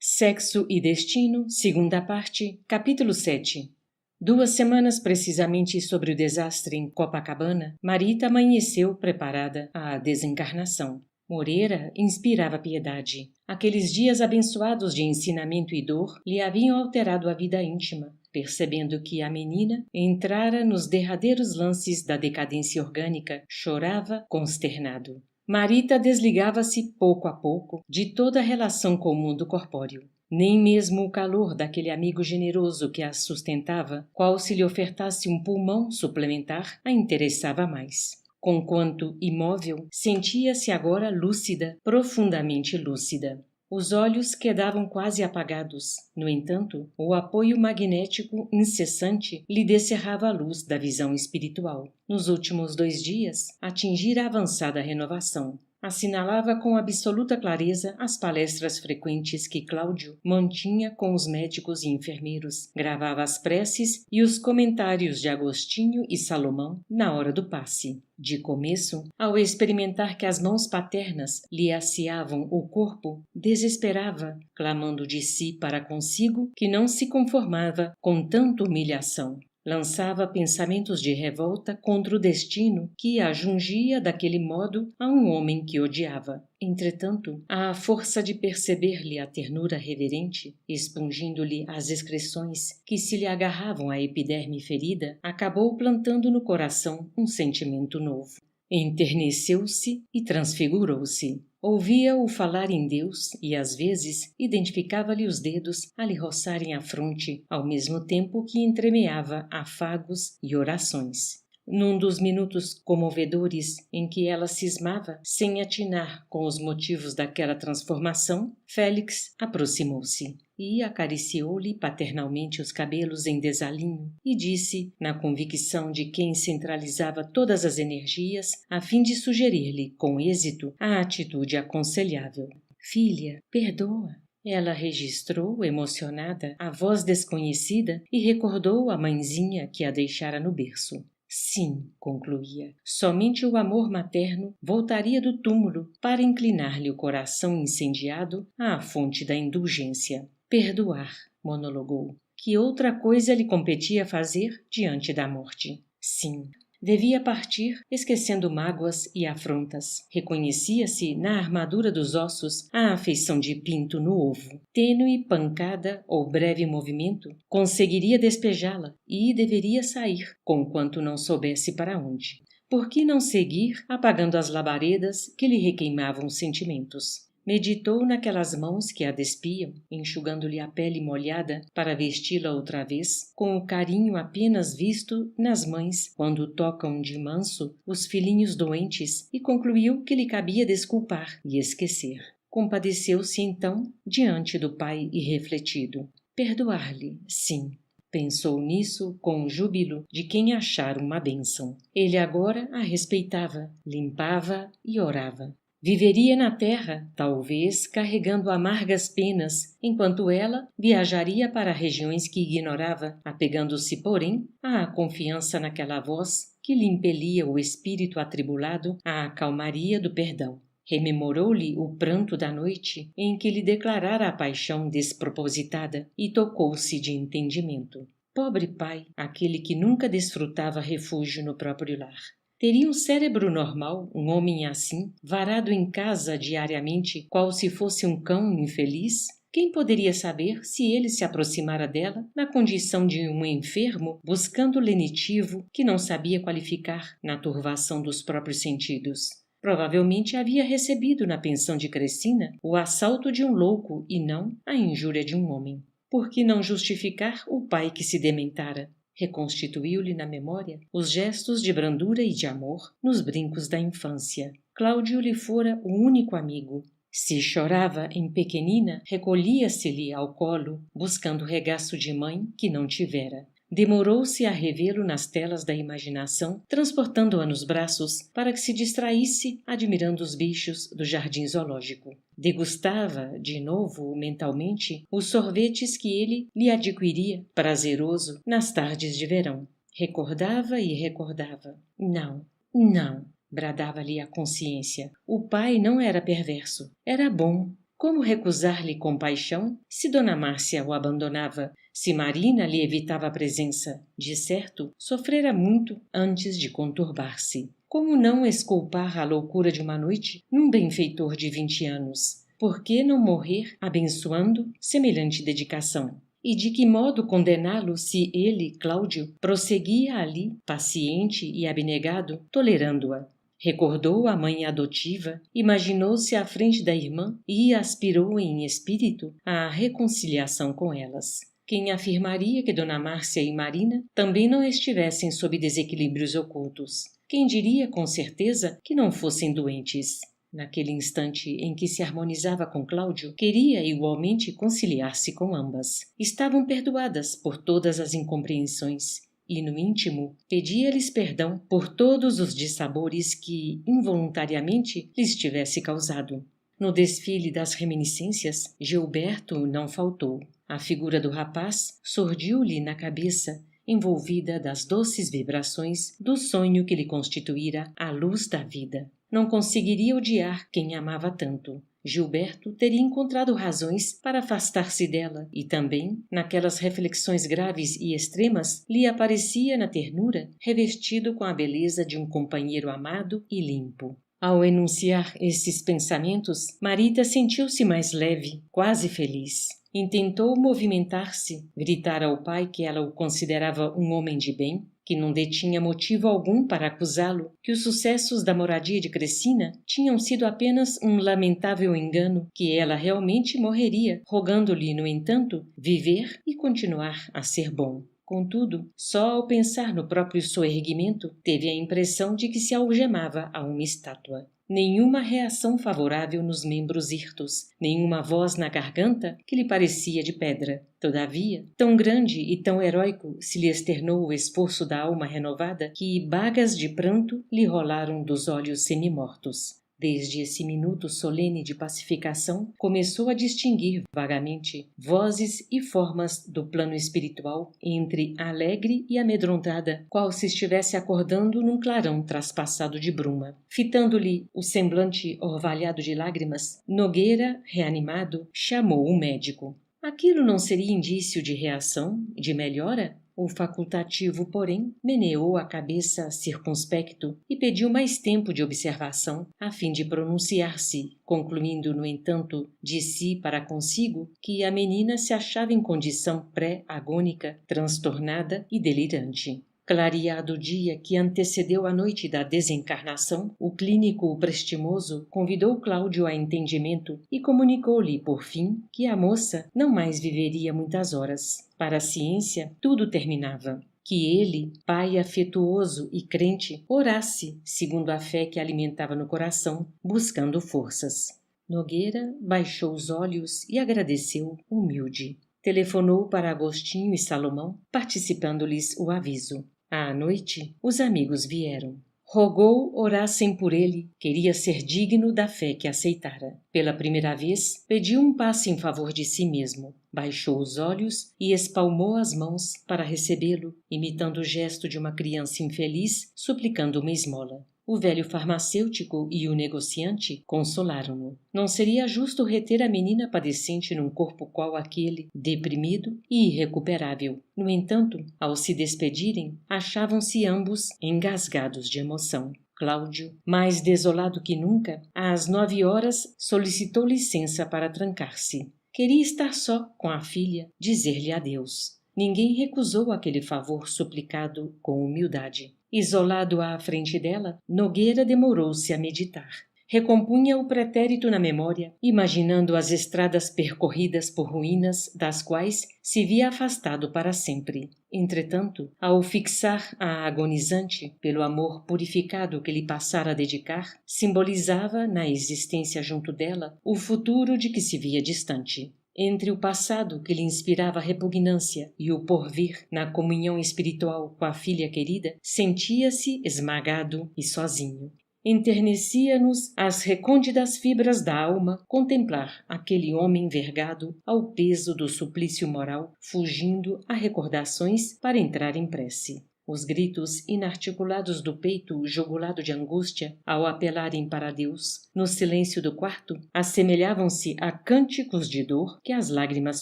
Sexo e Destino, segunda parte, capítulo 7. 2 semanas precisamente sobre o desastre em Copacabana, Marita amanheceu preparada à desencarnação. Moreira inspirava piedade. Aqueles dias abençoados de ensinamento e dor lhe haviam alterado a vida íntima, percebendo que a menina entrara nos derradeiros lances da decadência orgânica, chorava consternado. Marita desligava-se pouco a pouco de toda a relação com o mundo corpóreo. Nem mesmo o calor daquele amigo generoso que a sustentava, qual se lhe ofertasse um pulmão suplementar, a interessava mais. Conquanto imóvel, sentia-se agora lúcida, profundamente lúcida. Os olhos quedavam quase apagados. No entanto, o apoio magnético incessante lhe descerrava a luz da visão espiritual. Nos últimos 2 dias, atingira a avançada renovação. Assinalava com absoluta clareza as palestras frequentes que Cláudio mantinha com os médicos e enfermeiros, gravava as preces e os comentários de Agostinho e Salomão na hora do passe. De começo, ao experimentar que as mãos paternas lhe asseavam o corpo, desesperava, clamando de si para consigo que não se conformava com tanta humilhação. Lançava pensamentos de revolta contra o destino que a jungia daquele modo a um homem que odiava. Entretanto, à força de perceber-lhe a ternura reverente, expungindo-lhe as excreções que se lhe agarravam à epiderme ferida, acabou plantando no coração um sentimento novo. Enterneceu-se e transfigurou-se. Ouvia-o falar em Deus e, às vezes, identificava-lhe os dedos a lhe roçarem a fronte, ao mesmo tempo que entremeava afagos e orações. Num dos minutos comovedores em que ela cismava, sem atinar com os motivos daquela transformação, Félix aproximou-se e acariciou-lhe paternalmente os cabelos em desalinho e disse, na convicção de quem centralizava todas as energias, a fim de sugerir-lhe, com êxito, a atitude aconselhável. Filha, perdoa. Ela registrou, emocionada, a voz desconhecida e recordou a mãezinha que a deixara no berço. Sim, concluía, somente o amor materno voltaria do túmulo para inclinar-lhe o coração incendiado à fonte da indulgência. Perdoar, monologou. Que outra coisa lhe competia fazer diante da morte? Sim, devia partir, esquecendo mágoas e afrontas. Reconhecia-se na armadura dos ossos a afeição de pinto no ovo. Tênue pancada ou breve movimento, conseguiria despejá-la e deveria sair, conquanto não soubesse para onde. Por que não seguir apagando as labaredas que lhe requeimavam os sentimentos? Meditou naquelas mãos que a despiam, enxugando-lhe a pele molhada para vesti-la outra vez, com o carinho apenas visto nas mães quando tocam de manso os filhinhos doentes, e concluiu que lhe cabia desculpar e esquecer. Compadeceu-se então diante do pai irrefletido. Perdoar-lhe, sim. Pensou nisso com o júbilo de quem achara uma bênção. Ele agora a respeitava, limpava e orava. Viveria na terra, talvez carregando amargas penas, enquanto ela viajaria para regiões que ignorava, apegando-se, porém, à confiança naquela voz que lhe impelia o espírito atribulado à calmaria do perdão. Rememorou-lhe o pranto da noite em que lhe declarara a paixão despropositada e tocou-se de entendimento. Pobre pai, aquele que nunca desfrutava refúgio no próprio lar. Teria um cérebro normal, um homem assim, varado em casa diariamente, qual se fosse um cão infeliz? Quem poderia saber se ele se aproximara dela na condição de um enfermo, buscando lenitivo que não sabia qualificar na turvação dos próprios sentidos? Provavelmente havia recebido na pensão de Crescina o assalto de um louco e não a injúria de um homem. Por que não justificar o pai que se dementara? Reconstituiu-lhe na memória os gestos de brandura e de amor nos brincos da infância. Cláudio lhe fora o único amigo. Se chorava em pequenina, recolhia-se-lhe ao colo, buscando regaço de mãe que não tivera. Demorou-se a revê-lo nas telas da imaginação, transportando-a nos braços para que se distraísse admirando os bichos do jardim zoológico. Degustava, de novo, mentalmente, os sorvetes que ele lhe adquiria, prazeroso, nas tardes de verão. Recordava e recordava. Não, não, bradava-lhe a consciência. O pai não era perverso, era bom. Como recusar-lhe compaixão se Dona Márcia o abandonava, se Marina lhe evitava a presença? De certo, sofrera muito antes de conturbar-se. Como não exculpar a loucura de uma noite num benfeitor de 20 anos? Por que não morrer abençoando semelhante dedicação? E de que modo condená-lo se ele, Cláudio, prosseguia ali, paciente e abnegado, tolerando-a? Recordou a mãe adotiva, imaginou-se à frente da irmã e aspirou em espírito à reconciliação com elas. Quem afirmaria que Dona Márcia e Marina também não estivessem sob desequilíbrios ocultos? Quem diria com certeza que não fossem doentes? Naquele instante em que se harmonizava com Cláudio, queria igualmente conciliar-se com ambas. Estavam perdoadas por todas as incompreensões. E, no íntimo, pedia-lhes perdão por todos os dissabores que, involuntariamente, lhes tivesse causado. No desfile das reminiscências, Gilberto não faltou. A figura do rapaz surgiu-lhe na cabeça, envolvida das doces vibrações do sonho que lhe constituíra a luz da vida. Não conseguiria odiar quem amava tanto. Gilberto teria encontrado razões para afastar-se dela e também, naquelas reflexões graves e extremas, lhe aparecia na ternura revestido com a beleza de um companheiro amado e limpo. Ao enunciar esses pensamentos, Marita sentiu-se mais leve, quase feliz. Intentou movimentar-se, gritar ao pai que ela o considerava um homem de bem, que não detinha motivo algum para acusá-lo, que os sucessos da moradia de Crecina tinham sido apenas um lamentável engano, que ela realmente morreria, rogando-lhe, no entanto, viver e continuar a ser bom. Contudo, só ao pensar no próprio soerguimento, teve a impressão de que se algemava a uma estátua. Nenhuma reação favorável nos membros hirtos, nenhuma voz na garganta que lhe parecia de pedra. Todavia, tão grande e tão heróico se lhe externou o esforço da alma renovada que bagas de pranto lhe rolaram dos olhos semimortos. Desde esse minuto solene de pacificação, começou a distinguir vagamente vozes e formas do plano espiritual entre alegre e amedrontada, qual se estivesse acordando num clarão traspassado de bruma. Fitando-lhe o semblante orvalhado de lágrimas, Nogueira, reanimado, chamou o médico. Aquilo não seria indício de reação, de melhora? O facultativo, porém, meneou a cabeça circunspecto e pediu mais tempo de observação, a fim de pronunciar-se, concluindo, no entanto, de si para consigo, que a menina se achava em condição pré-agônica, transtornada e delirante. Clareado o dia que antecedeu a noite da desencarnação, o clínico prestimoso convidou Cláudio a entendimento e comunicou-lhe, por fim, que a moça não mais viveria muitas horas. Para a ciência, tudo terminava. Que ele, pai afetuoso e crente, orasse, segundo a fé que alimentava no coração, buscando forças. Nogueira baixou os olhos e agradeceu, humilde. Telefonou para Agostinho e Salomão, participando-lhes o aviso. À noite, os amigos vieram. Rogou orassem por ele, queria ser digno da fé que aceitara. Pela primeira vez, pediu um passe em favor de si mesmo. Baixou os olhos e espalmou as mãos para recebê-lo, imitando o gesto de uma criança infeliz, suplicando uma esmola. O velho farmacêutico e o negociante consolaram-no. Não seria justo reter a menina padecente num corpo qual aquele, deprimido e irrecuperável. No entanto, ao se despedirem, achavam-se ambos engasgados de emoção. Cláudio, mais desolado que nunca, às 9 horas solicitou licença para trancar-se. Queria estar só com a filha, dizer-lhe adeus. Ninguém recusou aquele favor suplicado com humildade. Isolado à frente dela, Nogueira demorou-se a meditar. Recompunha o pretérito na memória, imaginando as estradas percorridas por ruínas das quais se via afastado para sempre. Entretanto, ao fixar a agonizante pelo amor purificado que lhe passara a dedicar, simbolizava, na existência junto dela, o futuro de que se via distante. Entre o passado que lhe inspirava repugnância e o porvir na comunhão espiritual com a filha querida, sentia-se esmagado e sozinho. Enternecia-nos as recônditas fibras da alma contemplar aquele homem vergado ao peso do suplício moral, fugindo a recordações para entrar em prece. Os gritos inarticulados do peito jugulado de angústia, ao apelarem para Deus, no silêncio do quarto, assemelhavam-se a cânticos de dor que as lágrimas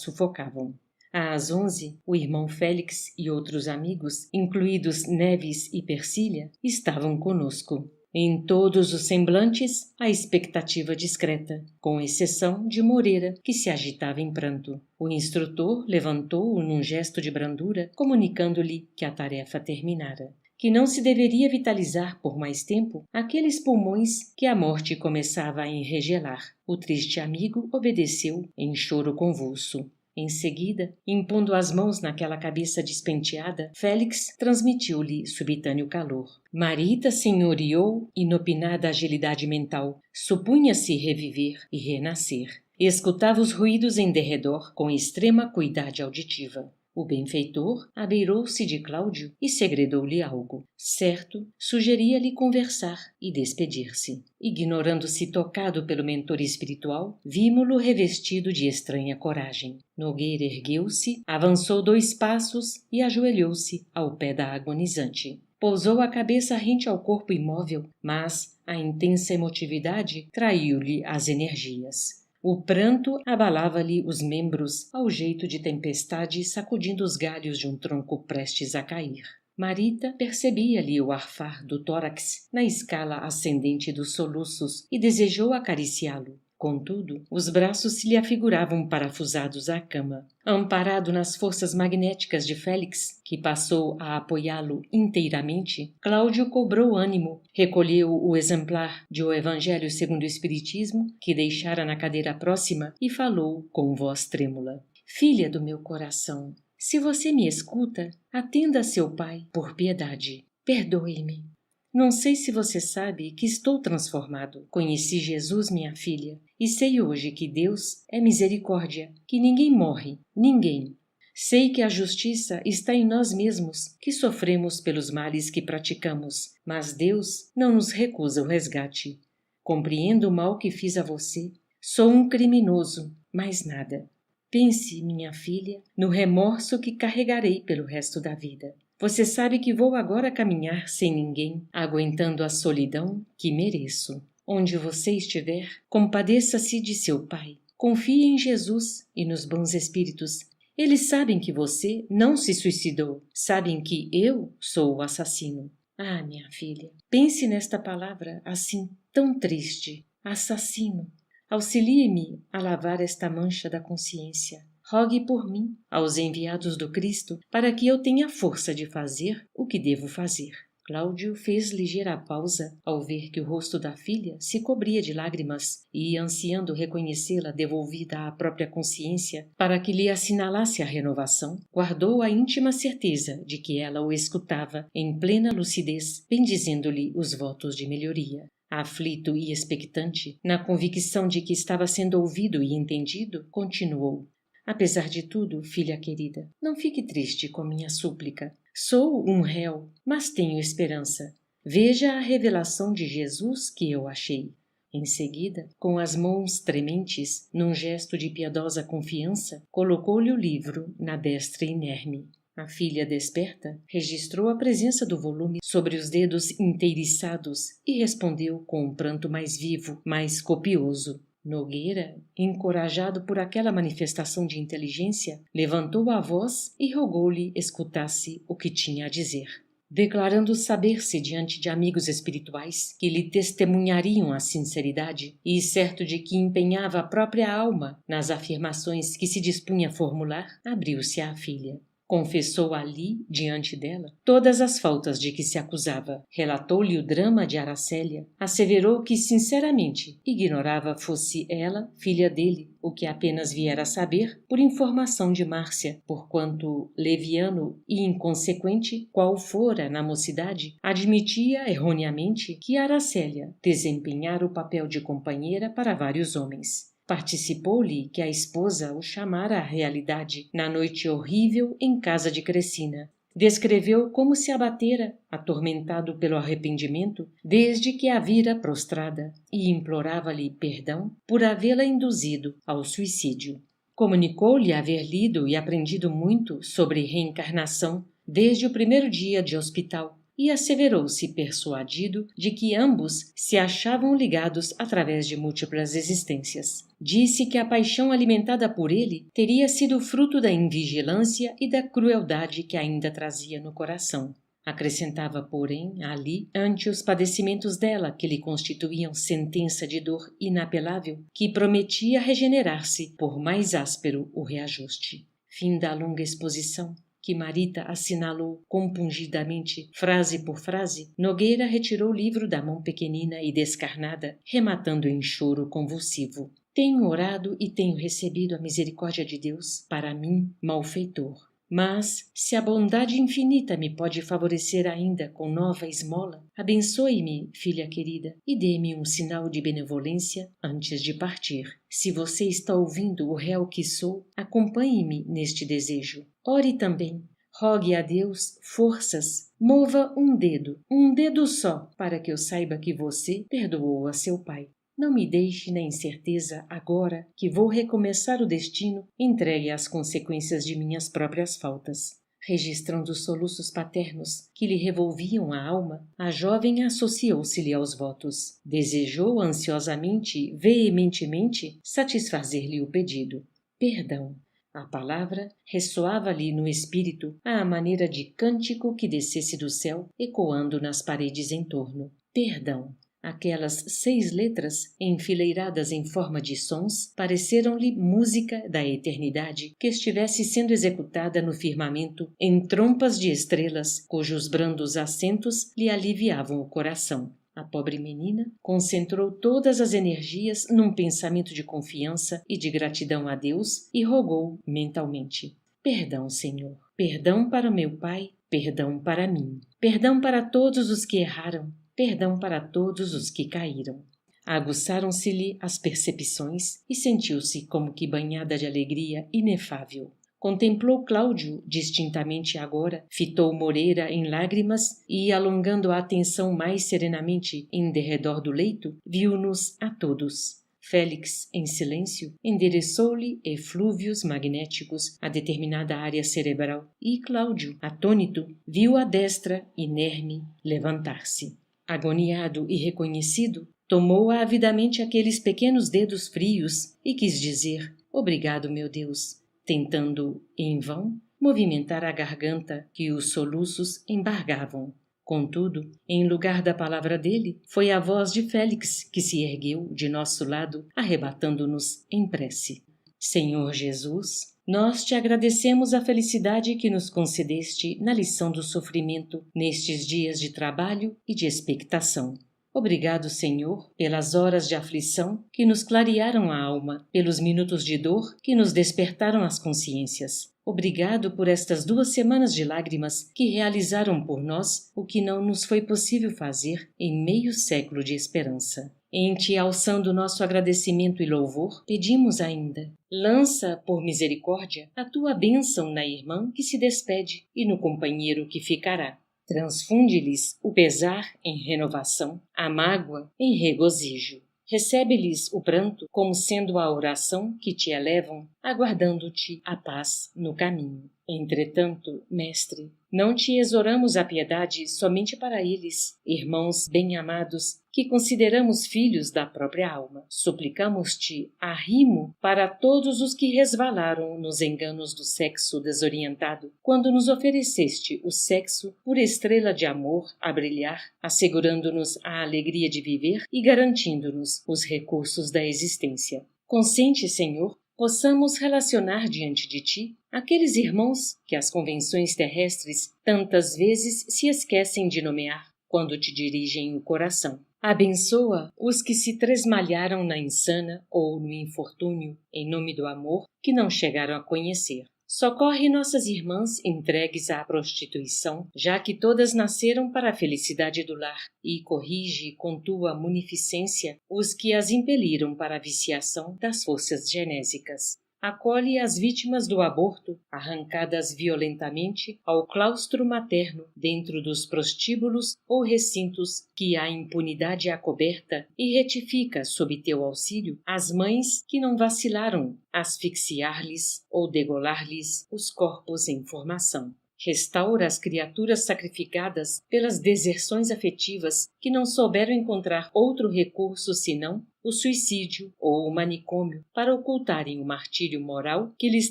sufocavam. Às 11, o irmão Félix e outros amigos, incluídos Neves e Persília, estavam conosco. Em todos os semblantes, a expectativa discreta, com exceção de Moreira, que se agitava em pranto. O instrutor levantou-o num gesto de brandura, comunicando-lhe que a tarefa terminara, que não se deveria vitalizar por mais tempo aqueles pulmões que a morte começava a enregelar. O triste amigo obedeceu em choro convulso. Em seguida, impondo as mãos naquela cabeça despenteada, Félix transmitiu-lhe subitâneo calor. Marita senhoreou inopinada agilidade mental. Supunha-se reviver e renascer. Escutava os ruídos em derredor com extrema cuidade auditiva. O benfeitor abeirou-se de Cláudio e segredou-lhe algo. Certo, sugeria-lhe conversar e despedir-se. Ignorando-se tocado pelo mentor espiritual, vimo-lo revestido de estranha coragem. Nogueira ergueu-se, avançou 2 passos e ajoelhou-se ao pé da agonizante. Pousou a cabeça rente ao corpo imóvel, mas a intensa emotividade traiu-lhe as energias. O pranto abalava-lhe os membros ao jeito de tempestade sacudindo os galhos de um tronco prestes a cair. Marita percebia-lhe o arfar do tórax na escala ascendente dos soluços e desejou acariciá-lo. Contudo, os braços se lhe afiguravam parafusados à cama. Amparado nas forças magnéticas de Félix, que passou a apoiá-lo inteiramente, Cláudio cobrou ânimo, recolheu o exemplar de O Evangelho segundo o Espiritismo, que deixara na cadeira próxima, e falou com voz trêmula. Filha do meu coração, se você me escuta, atenda a seu pai, por piedade. Perdoe-me. Não sei se você sabe que estou transformado. Conheci Jesus, minha filha, e sei hoje que Deus é misericórdia, que ninguém morre, ninguém. Sei que a justiça está em nós mesmos, que sofremos pelos males que praticamos, mas Deus não nos recusa o resgate. Compreendo o mal que fiz a você. Sou um criminoso, mais nada. Pense, minha filha, no remorso que carregarei pelo resto da vida. Você sabe que vou agora caminhar sem ninguém, aguentando a solidão que mereço. Onde você estiver, compadeça-se de seu pai. Confie em Jesus e nos bons espíritos. Eles sabem que você não se suicidou. Sabem que eu sou o assassino. Ah, minha filha, pense nesta palavra assim, tão triste. Assassino. Auxilie-me a lavar esta mancha da consciência. Rogue por mim, aos enviados do Cristo, para que eu tenha força de fazer o que devo fazer. Cláudio fez ligeira pausa ao ver que o rosto da filha se cobria de lágrimas e, ansiando reconhecê-la devolvida à própria consciência para que lhe assinalasse a renovação, guardou a íntima certeza de que ela o escutava em plena lucidez, bendizendo-lhe os votos de melhoria. Aflito e expectante, na convicção de que estava sendo ouvido e entendido, continuou. Apesar de tudo, filha querida, não fique triste com minha súplica. Sou um réu, mas tenho esperança. Veja a revelação de Jesus que eu achei. Em seguida, com as mãos trementes, num gesto de piedosa confiança, colocou-lhe o livro na destra inerme. A filha desperta registrou a presença do volume sobre os dedos inteiriçados e respondeu com um pranto mais vivo, mais copioso. Nogueira, encorajado por aquela manifestação de inteligência, levantou a voz e rogou-lhe escutasse o que tinha a dizer. Declarando saber-se diante de amigos espirituais que lhe testemunhariam a sinceridade e certo de que empenhava a própria alma nas afirmações que se dispunha a formular, abriu-se à filha. Confessou ali, diante dela, todas as faltas de que se acusava. Relatou-lhe o drama de Aracélia. Asseverou que, sinceramente, ignorava fosse ela, filha dele, o que apenas viera a saber por informação de Márcia, porquanto, leviano e inconsequente, qual fora na mocidade, admitia erroneamente que Aracélia desempenhara o papel de companheira para vários homens. Participou-lhe que a esposa o chamara à realidade na noite horrível em casa de Crescina. Descreveu como se abatera, atormentado pelo arrependimento, desde que a vira prostrada, e implorava-lhe perdão por havê-la induzido ao suicídio. Comunicou-lhe haver lido e aprendido muito sobre reencarnação, desde o primeiro dia de hospital, e asseverou-se persuadido de que ambos se achavam ligados através de múltiplas existências. Disse que a paixão alimentada por ele teria sido fruto da invigilância e da crueldade que ainda trazia no coração. Acrescentava, porém, ali, ante os padecimentos dela, que lhe constituíam sentença de dor inapelável, que prometia regenerar-se, por mais áspero o reajuste. Fim da longa exposição, que Marita assinalou compungidamente, frase por frase. Nogueira retirou o livro da mão pequenina e descarnada, rematando em choro convulsivo. Tenho orado e tenho recebido a misericórdia de Deus para mim, malfeitor. Mas, se a bondade infinita me pode favorecer ainda com nova esmola, abençoe-me, filha querida, e dê-me um sinal de benevolência antes de partir. Se você está ouvindo o réu que sou, acompanhe-me neste desejo. Ore também. Rogue a Deus forças. Mova um dedo só, para que eu saiba que você perdoou a seu pai. Não me deixe na incerteza agora que vou recomeçar o destino entregue às consequências de minhas próprias faltas. Registrando os soluços paternos que lhe revolviam a alma, a jovem associou-se-lhe aos votos. Desejou ansiosamente, veementemente, satisfazer-lhe o pedido. Perdão. A palavra ressoava-lhe no espírito à maneira de cântico que descesse do céu, ecoando nas paredes em torno. Perdão. Aquelas 6 letras, enfileiradas em forma de sons, pareceram-lhe música da eternidade que estivesse sendo executada no firmamento em trompas de estrelas, cujos brandos acentos lhe aliviavam o coração. A pobre menina concentrou todas as energias num pensamento de confiança e de gratidão a Deus e rogou mentalmente: Perdão, Senhor, perdão para meu pai, perdão para mim, perdão para todos os que erraram, perdão para todos os que caíram. Aguçaram-se-lhe as percepções e sentiu-se como que banhada de alegria inefável. Contemplou Cláudio distintamente agora, fitou Moreira em lágrimas e, alongando a atenção mais serenamente em derredor do leito, viu-nos a todos. Félix, em silêncio, endereçou-lhe eflúvios magnéticos a determinada área cerebral e Cláudio, atônito, viu a destra, inerme, levantar-se. Agoniado e reconhecido, tomou avidamente aqueles pequenos dedos frios e quis dizer: Obrigado, meu Deus, tentando, em vão, movimentar a garganta que os soluços embargavam. Contudo, em lugar da palavra dele, foi a voz de Félix que se ergueu de nosso lado, arrebatando-nos em prece. Senhor Jesus, nós te agradecemos a felicidade que nos concedeste na lição do sofrimento nestes dias de trabalho e de expectação. Obrigado, Senhor, pelas horas de aflição que nos clarearam a alma, pelos minutos de dor que nos despertaram as consciências. Obrigado por estas 2 semanas de lágrimas que realizaram por nós o que não nos foi possível fazer em meio século de esperança. Em te alçando nosso agradecimento e louvor, pedimos ainda: lança, por misericórdia, a tua bênção na irmã que se despede e no companheiro que ficará. Transfunde-lhes o pesar em renovação, a mágoa em regozijo. Recebe-lhes o pranto como sendo a oração que te elevam, aguardando-te a paz no caminho. Entretanto, Mestre, não te exoramos a piedade somente para eles, irmãos bem-amados, que consideramos filhos da própria alma. Suplicamos-te arrimo para todos os que resvalaram nos enganos do sexo desorientado, quando nos ofereceste o sexo por estrela de amor a brilhar, assegurando-nos a alegria de viver e garantindo-nos os recursos da existência. Consente, Senhor, possamos relacionar diante de ti aqueles irmãos que as convenções terrestres tantas vezes se esquecem de nomear quando te dirigem o coração. Abençoa os que se tresmalharam na insana ou no infortúnio em nome do amor que não chegaram a conhecer. Socorre nossas irmãs entregues à prostituição, já que todas nasceram para a felicidade do lar, e corrige com tua munificência os que as impeliram para a viciação das forças genésicas. Acolhe as vítimas do aborto, arrancadas violentamente ao claustro materno dentro dos prostíbulos ou recintos que a impunidade acoberta, e retifica, sob teu auxílio, as mães que não vacilaram asfixiar-lhes ou degolar-lhes os corpos em formação. Restaura as criaturas sacrificadas pelas deserções afetivas que não souberam encontrar outro recurso senão o suicídio ou o manicômio para ocultarem o martírio moral que lhes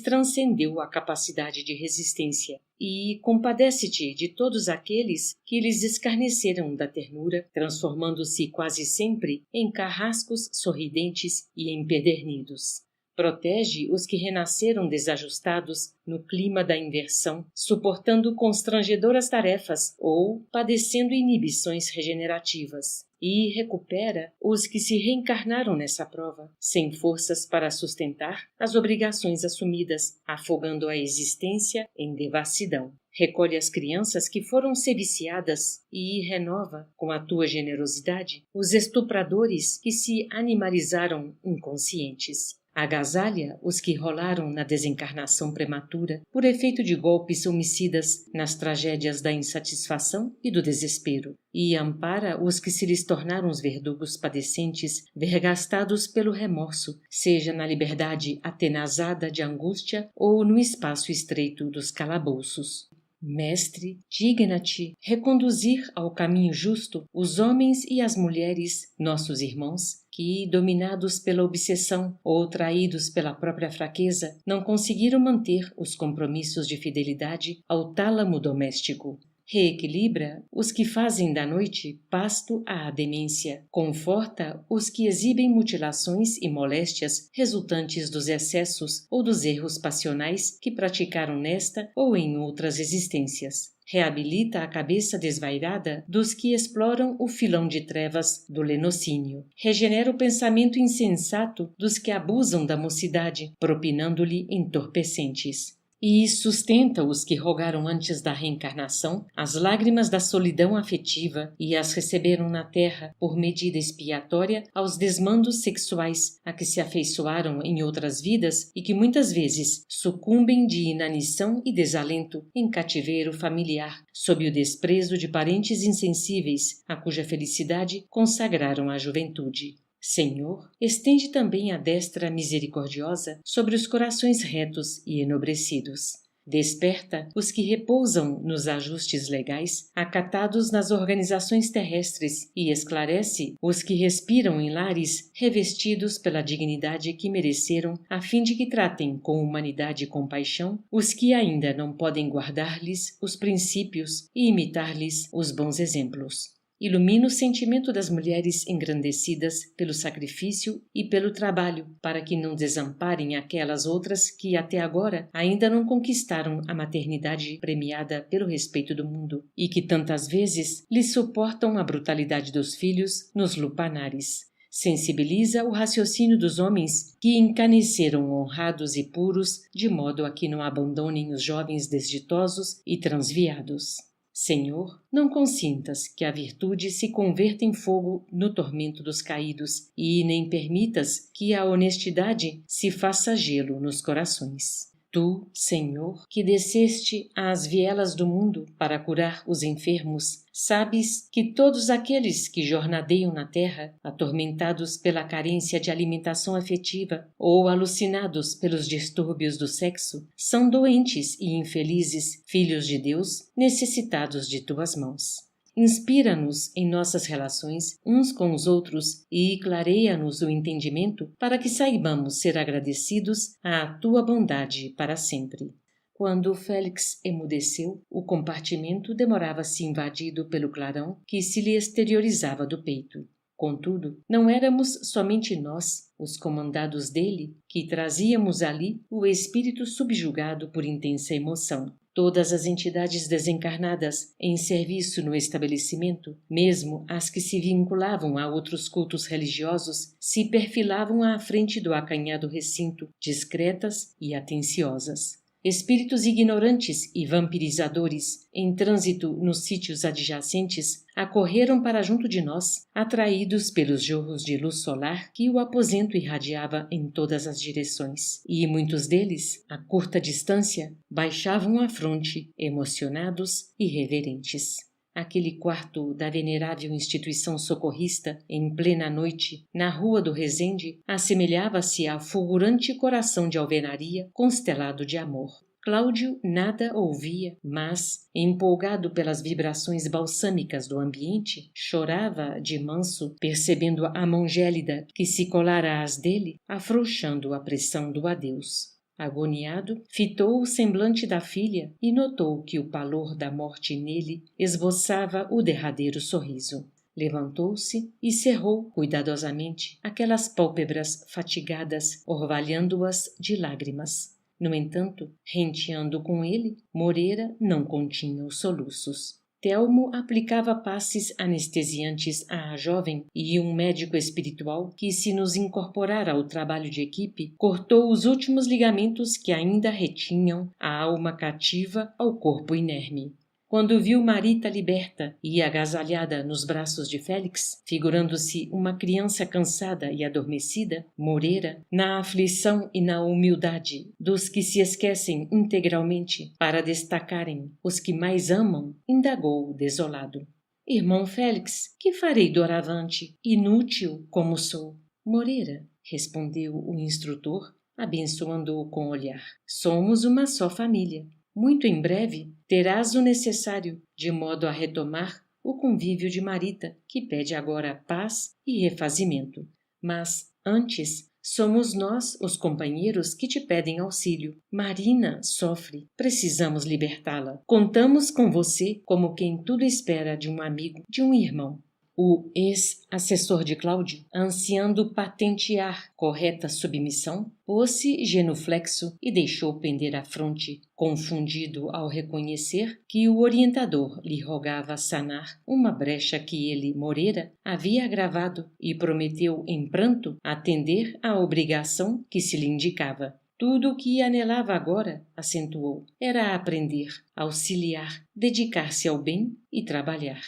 transcendeu a capacidade de resistência. E compadece-te de todos aqueles que lhes escarneceram da ternura, transformando-se quase sempre em carrascos sorridentes e empedernidos. Protege os que renasceram desajustados no clima da inversão, suportando constrangedoras tarefas ou padecendo inibições regenerativas. E recupera os que se reencarnaram nessa prova, sem forças para sustentar as obrigações assumidas, afogando a existência em devassidão. Recolhe as crianças que foram seviciadas e renova, com a tua generosidade, os estupradores que se animalizaram inconscientes. Agasalha os que rolaram na desencarnação prematura por efeito de golpes homicidas nas tragédias da insatisfação e do desespero, e ampara os que se lhes tornaram os verdugos padecentes, vergastados pelo remorso, seja na liberdade atenazada de angústia ou no espaço estreito dos calabouços. Mestre, digna-te reconduzir ao caminho justo os homens e as mulheres, nossos irmãos, que, dominados pela obsessão ou traídos pela própria fraqueza, não conseguiram manter os compromissos de fidelidade ao tálamo doméstico. Reequilibra os que fazem da noite pasto à demência. Conforta os que exibem mutilações e moléstias resultantes dos excessos ou dos erros passionais que praticaram nesta ou em outras existências. Reabilita a cabeça desvairada dos que exploram o filão de trevas do lenocínio. Regenera o pensamento insensato dos que abusam da mocidade, propinando-lhe entorpecentes. E sustenta os que rogaram antes da reencarnação as lágrimas da solidão afetiva e as receberam na terra por medida expiatória aos desmandos sexuais a que se afeiçoaram em outras vidas e que muitas vezes sucumbem de inanição e desalento em cativeiro familiar, sob o desprezo de parentes insensíveis a cuja felicidade consagraram a juventude. Senhor, estende também a destra misericordiosa sobre os corações retos e enobrecidos. Desperta os que repousam nos ajustes legais, acatados nas organizações terrestres, e esclarece os que respiram em lares revestidos pela dignidade que mereceram, a fim de que tratem com humanidade e compaixão os que ainda não podem guardar-lhes os princípios e imitar-lhes os bons exemplos. Ilumina o sentimento das mulheres engrandecidas pelo sacrifício e pelo trabalho, para que não desamparem aquelas outras que até agora ainda não conquistaram a maternidade premiada pelo respeito do mundo, e que tantas vezes lhes suportam a brutalidade dos filhos nos lupanares. Sensibiliza o raciocínio dos homens que encaneceram honrados e puros, de modo a que não abandonem os jovens desditosos e transviados. Senhor, não consintas que a virtude se converta em fogo no tormento dos caídos e nem permitas que a honestidade se faça gelo nos corações. Tu, Senhor, que desceste às vielas do mundo para curar os enfermos, sabes que todos aqueles que jornadeiam na terra, atormentados pela carência de alimentação afetiva ou alucinados pelos distúrbios do sexo, são doentes e infelizes, filhos de Deus, necessitados de tuas mãos. Inspira-nos em nossas relações uns com os outros e clareia-nos o entendimento para que saibamos ser agradecidos à tua bondade para sempre. Quando Félix emudeceu, o compartimento demorava-se invadido pelo clarão que se lhe exteriorizava do peito. Contudo, não éramos somente nós, os comandados dele, que trazíamos ali o espírito subjugado por intensa emoção. Todas as entidades desencarnadas em serviço no estabelecimento, mesmo as que se vinculavam a outros cultos religiosos, se perfilavam à frente do acanhado recinto, discretas e atenciosas. Espíritos ignorantes e vampirizadores, em trânsito nos sítios adjacentes, acorreram para junto de nós, atraídos pelos jorros de luz solar que o aposento irradiava em todas as direções. E muitos deles, a curta distância, baixavam a fronte, emocionados e reverentes. Aquele quarto da venerável instituição socorrista, em plena noite, na rua do Resende, assemelhava-se a fulgurante coração de alvenaria constelado de amor. Cláudio nada ouvia, mas, empolgado pelas vibrações balsâmicas do ambiente, chorava de manso, percebendo a mão gélida que se colara às dele, afrouxando a pressão do adeus. Agoniado, fitou o semblante da filha e notou que o pálor da morte nele esboçava o derradeiro sorriso. Levantou-se e cerrou cuidadosamente aquelas pálpebras fatigadas, orvalhando-as de lágrimas. No entanto, renteando com ele, Moreira não continha os soluços. Telmo aplicava passes anestesiantes à jovem e um médico espiritual que, se nos incorporara ao trabalho de equipe, cortou os últimos ligamentos que ainda retinham a alma cativa ao corpo inerme. Quando viu Marita liberta e agasalhada nos braços de Félix, figurando-se uma criança cansada e adormecida, Moreira, na aflição e na humildade dos que se esquecem integralmente para destacarem os que mais amam, indagou desolado. Irmão Félix, que farei doravante, inútil como sou? Moreira, respondeu o instrutor, abençoando-o com o olhar. Somos uma só família. Muito em breve terás o necessário, de modo a retomar o convívio de Marita, que pede agora paz e refazimento. Mas, antes, somos nós, os companheiros, que te pedem auxílio. Marina sofre, precisamos libertá-la. Contamos com você como quem tudo espera de um amigo, de um irmão. O ex-assessor de Cláudio, ansiando patentear correta submissão, pôs-se genuflexo e deixou pender a fronte, confundido ao reconhecer que o orientador lhe rogava sanar uma brecha que ele, Moreira, havia agravado e prometeu em pranto atender à obrigação que se lhe indicava. Tudo o que anelava agora, acentuou, era aprender, auxiliar, dedicar-se ao bem e trabalhar.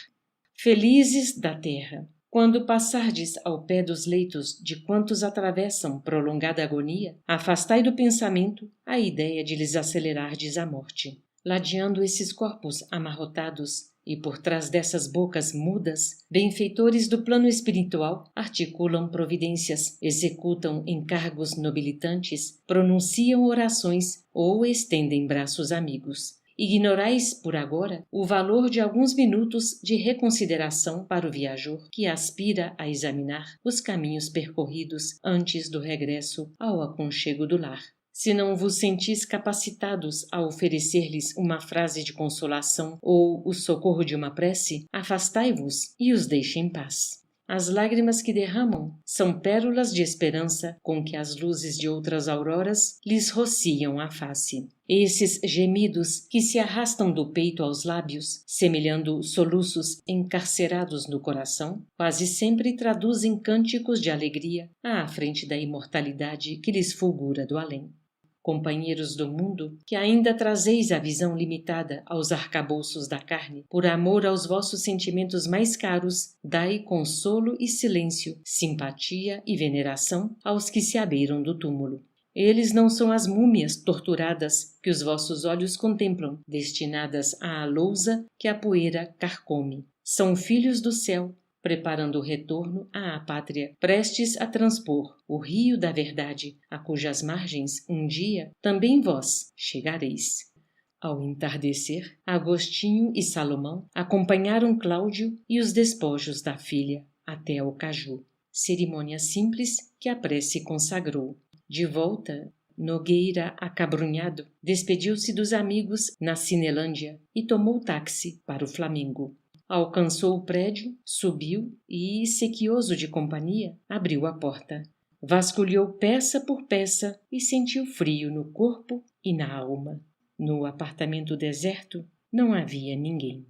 Felizes da terra, quando passardes ao pé dos leitos de quantos atravessam prolongada agonia, afastai do pensamento a ideia de lhes acelerardes a morte. Ladeando esses corpos amarrotados e por trás dessas bocas mudas, benfeitores do plano espiritual articulam providências, executam encargos nobilitantes, pronunciam orações ou estendem braços amigos. Ignorais, por agora, o valor de alguns minutos de reconsideração para o viajor que aspira a examinar os caminhos percorridos antes do regresso ao aconchego do lar. Se não vos sentis capacitados a oferecer-lhes uma frase de consolação ou o socorro de uma prece, afastai-vos e os deixe em paz. As lágrimas que derramam são pérolas de esperança com que as luzes de outras auroras lhes rociam a face. Esses gemidos que se arrastam do peito aos lábios, semelhando soluços encarcerados no coração, quase sempre traduzem cânticos de alegria à frente da imortalidade que lhes fulgura do além. Companheiros do mundo, que ainda trazeis a visão limitada aos arcabouços da carne, por amor aos vossos sentimentos mais caros, dai consolo e silêncio, simpatia e veneração aos que se abeiram do túmulo. Eles não são as múmias torturadas que os vossos olhos contemplam, destinadas à lousa que a poeira carcome. São filhos do céu, preparando o retorno à pátria, prestes a transpor o rio da verdade, a cujas margens, um dia, também vós chegareis. Ao entardecer, Agostinho e Salomão acompanharam Cláudio e os despojos da filha até ao caju, cerimônia simples que a prece consagrou. De volta, Nogueira, acabrunhado, despediu-se dos amigos na Cinelândia e tomou táxi para o Flamengo. Alcançou o prédio, subiu e, sequioso de companhia, abriu a porta. Vasculhou peça por peça e sentiu frio no corpo e na alma. No apartamento deserto não havia ninguém.